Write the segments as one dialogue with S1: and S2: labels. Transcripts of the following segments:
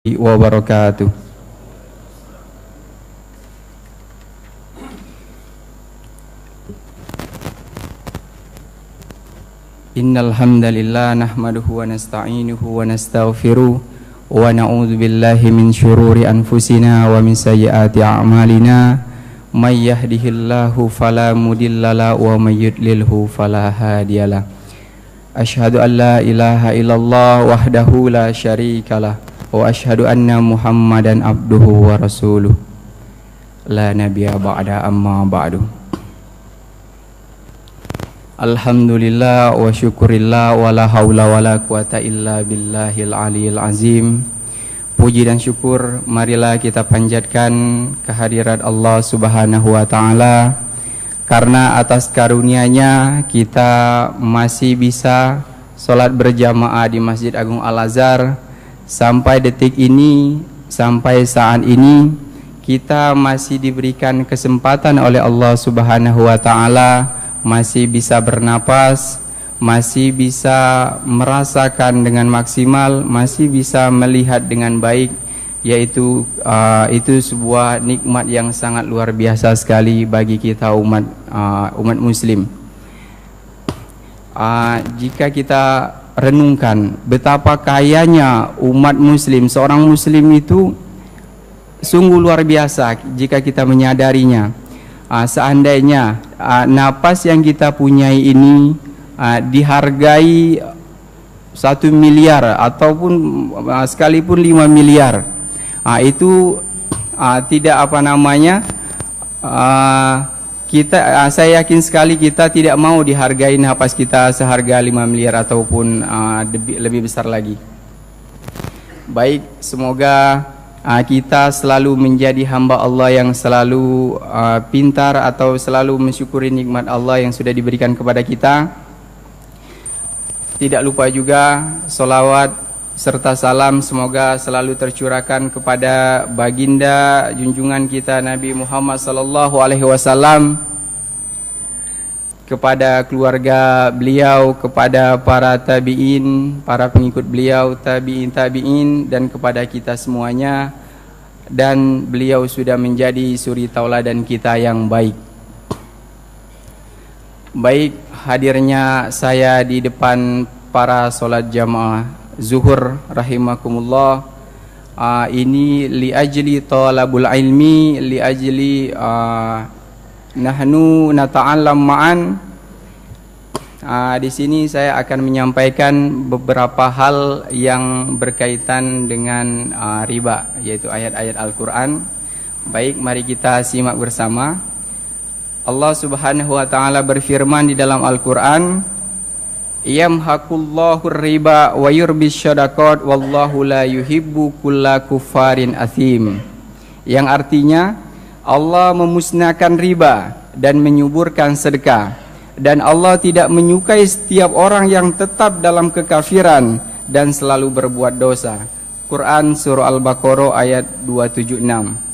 S1: wabarakatuh. Innal hamdalillah nahmaduhu wa nasta'inuhu wa nastaghfiruh wa na'udzu billahi min syururi anfusina wa min sayyiati a'malina may yahdihillahu fala mudhillalah wa may yudlilhu fala hadiyalah. Asyhadu an la ilaha illallah wahdahu la syarikalah wa asyhadu anna Muhammadan abduhu wa rasuluh la nabiyya ba'da amma ba'du. Alhamdulillah wa syukurillah wa la haula wa la quwata illa billahil aliyil azim. Puji dan syukur marilah kita panjatkan kehadirat Allah Subhanahu wa taala, karena atas karunia-Nya kita masih bisa salat berjamaah di Masjid Agung Al-Azhar. Sampai detik ini, sampai saat ini kita masih diberikan kesempatan oleh Allah Subhanahu wa taala, masih bisa bernapas, masih bisa merasakan dengan maksimal, masih bisa melihat dengan baik, yaitu itu sebuah nikmat yang sangat luar biasa sekali bagi kita umat muslim. Jika kita renungkan betapa kayanya umat muslim, seorang muslim itu sungguh luar biasa jika kita menyadarinya. Seandainya napas yang kita punyai ini dihargai 1 miliar ataupun sekalipun 5 miliar, itu tidak saya yakin sekali kita tidak mau dihargai napas kita seharga 5 miliar ataupun lebih besar lagi. Baik, semoga kita selalu menjadi hamba Allah yang selalu pintar atau selalu mensyukuri nikmat Allah yang sudah diberikan kepada kita. Tidak lupa juga solawat serta salam semoga selalu tercurahkan kepada baginda junjungan kita Nabi Muhammad sallallahu alaihi wasallam, kepada keluarga beliau, kepada para tabi'in, para pengikut beliau, tabi'in, dan kepada kita semuanya. Dan beliau sudah menjadi suri tauladan kita yang baik. Baik, hadirnya saya di depan para sholat jamaah zuhur rahimakumullah, ini li ajli talabul ilmi, li ajli nahnu nata'allam ma'an. Di sini saya akan menyampaikan beberapa hal yang berkaitan dengan riba, yaitu ayat-ayat Al-Quran. Baik, mari kita simak bersama. Allah Subhanahu wa taala berfirman di dalam Al-Quran, yamhaqullahu riba wa yurbis syadaqat wallahu la yuhibbu kulla kufarin athim, yang artinya Allah memusnahkan riba dan menyuburkan sedekah, dan Allah tidak menyukai setiap orang yang tetap dalam kekafiran dan selalu berbuat dosa. Quran surah Al-Baqarah ayat 276.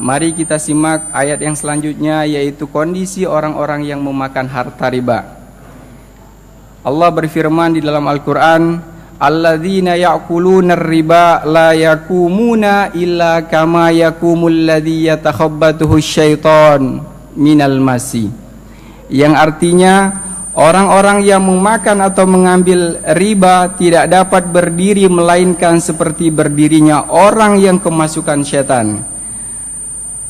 S1: Mari kita simak ayat yang selanjutnya, yaitu kondisi orang-orang yang memakan harta riba. Allah berfirman di dalam Al-Quran, alladzina ya'kuluna riba la yakumuna illa kama yakumul ladzi yatakhabbatuhu syaitan minal masi, yang artinya orang-orang yang memakan atau mengambil riba tidak dapat berdiri melainkan seperti berdirinya orang yang kemasukan syaitan.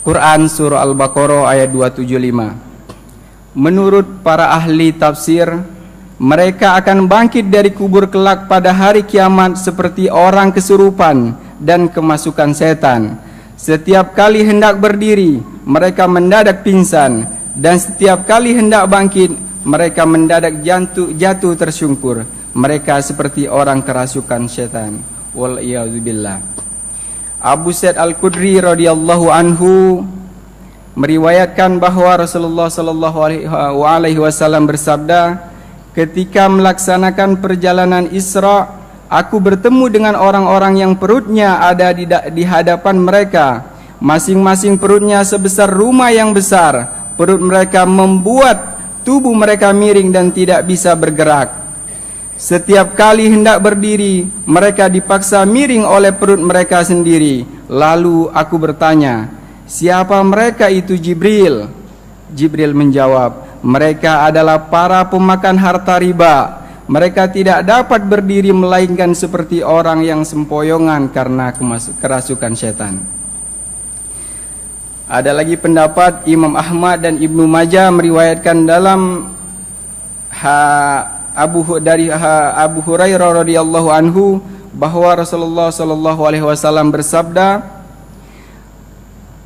S1: Quran surah Al-Baqarah ayat 275. Menurut para ahli tafsir, mereka akan bangkit dari kubur kelak pada hari kiamat seperti orang kesurupan dan kemasukan setan. Setiap kali hendak berdiri, mereka mendadak pingsan, dan setiap kali hendak bangkit, mereka mendadak jatuh tersungkur. Mereka seperti orang kerasukan setan. Wal'iyadzubillah. Abu Sa'id Al-Khudri radhiyallahu anhu meriwayatkan bahwa Rasulullah sallallahu alaihi wasallam bersabda, ketika melaksanakan perjalanan Isra, aku bertemu dengan orang-orang yang perutnya ada di hadapan mereka. Masing-masing perutnya sebesar rumah yang besar. Perut mereka membuat tubuh mereka miring dan tidak bisa bergerak. Setiap kali hendak berdiri, mereka dipaksa miring oleh perut mereka sendiri. Lalu aku bertanya, siapa mereka itu Jibril? Jibril menjawab, mereka adalah para pemakan harta riba. Mereka tidak dapat berdiri melainkan seperti orang yang sempoyongan karena kerasukan setan. Ada lagi pendapat Imam Ahmad dan Ibnu Majah meriwayatkan dalam Abu Hurairah radhiyallahu anhu bahwa Rasulullah sallallahu alaihi wasallam bersabda,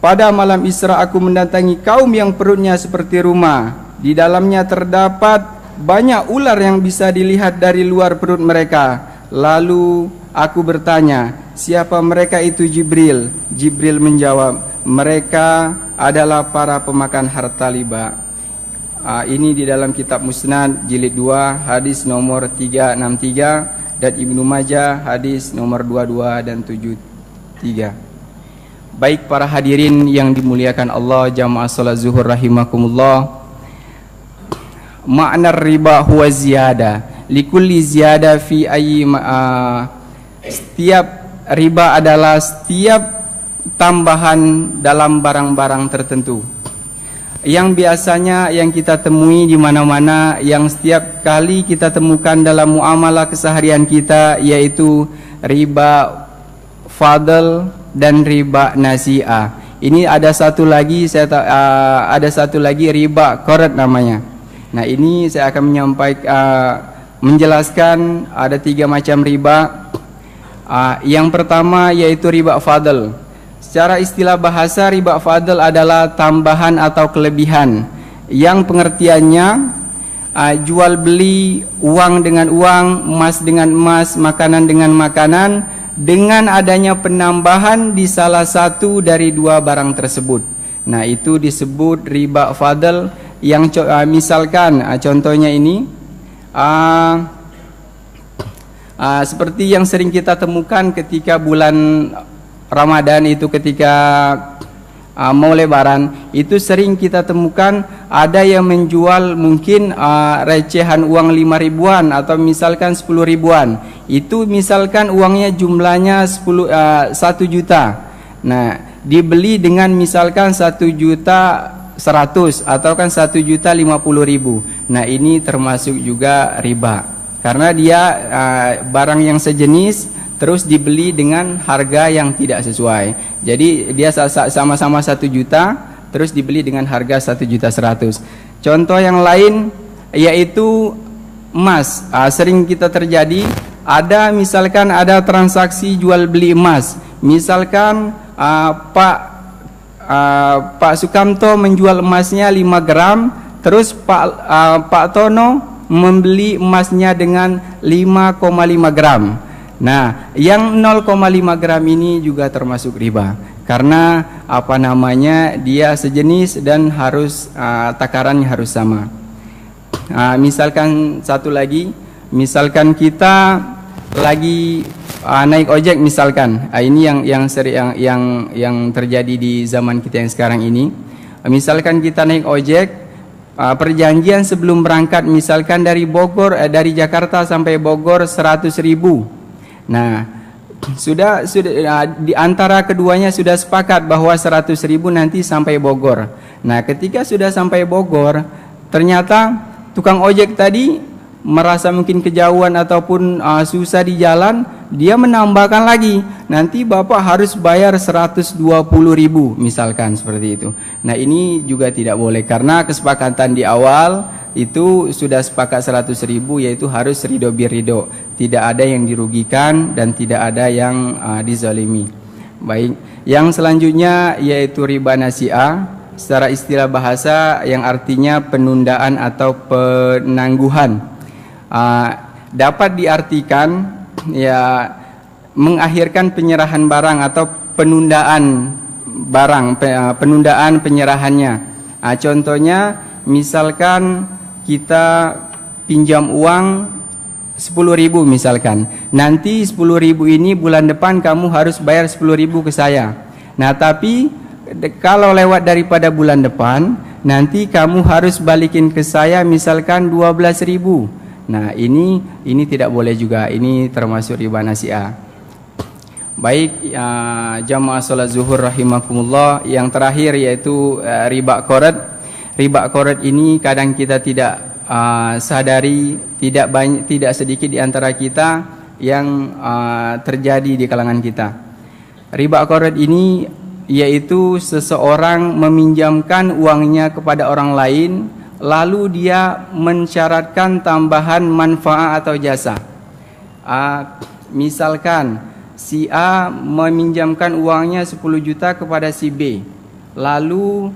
S1: pada malam Isra aku mendatangi kaum yang perutnya seperti rumah, di dalamnya terdapat banyak ular yang bisa dilihat dari luar perut mereka. Lalu aku bertanya, siapa mereka itu Jibril? Jibril menjawab, mereka adalah para pemakan harta riba. Ini di dalam kitab Musnad jilid 2 hadis nomor 363 dan Ibnu Majah hadis nomor 22 dan 73. Baik para hadirin yang dimuliakan Allah, jamaah salat zuhur rahimakumullah. Makna riba huwa ziyada likulli ziyada fi ayyi setiap riba adalah setiap tambahan dalam barang-barang tertentu yang biasanya yang kita temui di mana-mana, yang setiap kali kita temukan dalam muamalah keseharian kita, yaitu riba fadl dan riba nasi'ah. Ini ada satu lagi riba qarat namanya. Nah, ini saya akan menjelaskan ada 3 macam riba. Yang pertama yaitu riba fadl. Secara istilah bahasa, riba fadl adalah tambahan atau kelebihan yang pengertiannya jual beli uang dengan uang, emas dengan emas, makanan dengan makanan, dengan adanya penambahan di salah satu dari 2 barang tersebut. Nah, itu disebut riba fadl. Yang misalkan contohnya ini seperti yang sering kita temukan ketika bulan Ramadan, itu ketika mau lebaran, itu sering kita temukan ada yang menjual mungkin recehan uang 5 ribuan atau misalkan 10 ribuan. Itu misalkan uangnya jumlahnya 1 juta. Nah, dibeli dengan misalkan 1.100.000 atau kan 1.050.000. Nah, ini termasuk juga riba karena dia barang yang sejenis terus dibeli dengan harga yang tidak sesuai. Jadi dia sama-sama 1 juta terus dibeli dengan harga 1.100.000. Contoh yang lain yaitu emas. Sering kita terjadi, ada misalkan ada transaksi jual beli emas. Misalkan Pak Sukamto menjual emasnya 5 gram, terus Pak Tono membeli emasnya dengan 5,5 gram. Nah, yang 0,5 gram ini juga termasuk riba karena dia sejenis dan harus takarannya harus sama. Misalkan satu lagi, misalkan kita lagi naik ojek misalkan. Ini yang terjadi di zaman kita yang sekarang ini. Misalkan kita naik ojek, perjanjian sebelum berangkat misalkan dari Jakarta sampai Bogor 100.000. Nah, sudah di antara keduanya sudah sepakat bahwa 100.000 nanti sampai Bogor. Nah, ketika sudah sampai Bogor, ternyata tukang ojek tadi merasa mungkin kejauhan ataupun susah di jalan, dia menambahkan lagi, nanti Bapak harus bayar 120.000 misalkan seperti itu. Nah, ini juga tidak boleh karena kesepakatan di awal itu sudah sepakat 100.000, yaitu harus ridho birridho, tidak ada yang dirugikan dan tidak ada yang dizalimi. Baik, yang selanjutnya yaitu riba nasi'ah, secara istilah bahasa yang artinya penundaan atau penangguhan. Dapat diartikan ya mengakhirkan penyerahan barang atau penundaan barang, penundaan penyerahannya. Contohnya misalkan kita pinjam uang 10.000 misalkan, nanti 10.000 ini bulan depan kamu harus bayar 10.000 ke saya. Nah, tapi kalau lewat daripada bulan depan, nanti kamu harus balikin ke saya misalkan 12.000. Nah, ini tidak boleh juga. Ini termasuk riba nasi'ah. Baik, jamaah salat zuhur rahimakumullah, yang terakhir yaitu riba qard. Riba qard ini kadang kita tidak sadari, tidak sedikit di antara kita yang terjadi di kalangan kita. Riba qard ini yaitu seseorang meminjamkan uangnya kepada orang lain, lalu dia mensyaratkan tambahan manfaat atau jasa. Misalkan si A meminjamkan uangnya 10 juta kepada si B, lalu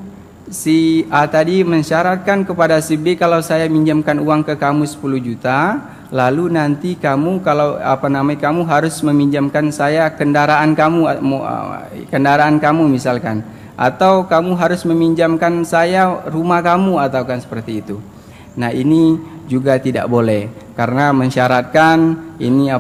S1: si A tadi mensyaratkan kepada si B, kalau saya minjamkan uang ke kamu 10 juta, lalu nanti kamu kamu harus meminjamkan saya kendaraan kamu misalkan, atau kamu harus meminjamkan saya rumah kamu, atau kan seperti itu. Nah, ini juga tidak boleh, karena mensyaratkan ini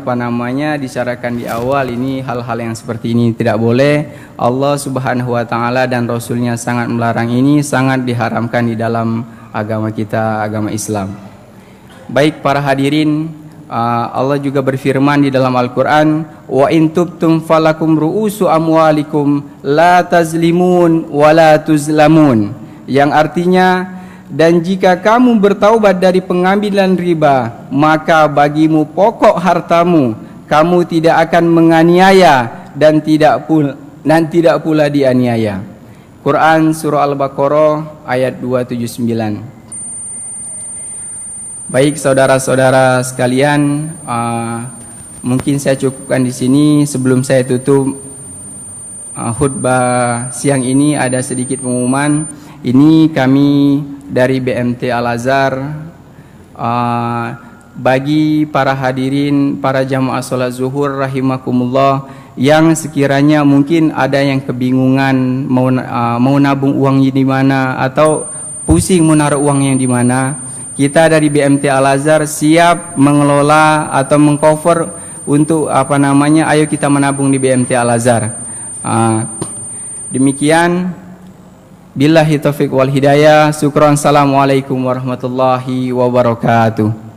S1: disyaratkan di awal, ini hal-hal yang seperti ini tidak boleh. Allah Subhanahu wa taala dan Rasulnya sangat melarang ini, sangat diharamkan di dalam agama kita, agama Islam. Baik para hadirin, Allah juga berfirman di dalam Al-Quran, wa in tubtum falakum ru'usu amwalikum la tazlimun wa la tuzlamun, yang artinya, dan jika kamu bertaubat dari pengambilan riba, maka bagimu pokok hartamu, kamu tidak akan menganiaya dan tidak pula dianiaya. Quran surah Al-Baqarah ayat 279. Baik saudara-saudara sekalian, mungkin saya cukupkan di sini. Sebelum saya tutup khutbah siang ini, ada sedikit pengumuman. Ini kami dari BMT Al-Azhar, bagi para hadirin, para jamaah sholat zuhur rahimakumullah, yang sekiranya mungkin ada yang kebingungan mau nabung uangnya di mana, atau pusing mau naruh uangnya di mana, kita dari BMT Al-Azhar siap mengelola atau mengcover untuk ayo kita menabung di BMT Al-Azhar. Demikian, billahi taufiq wal hidayah. Syukran. Assalamualaikum warahmatullahi wabarakatuh.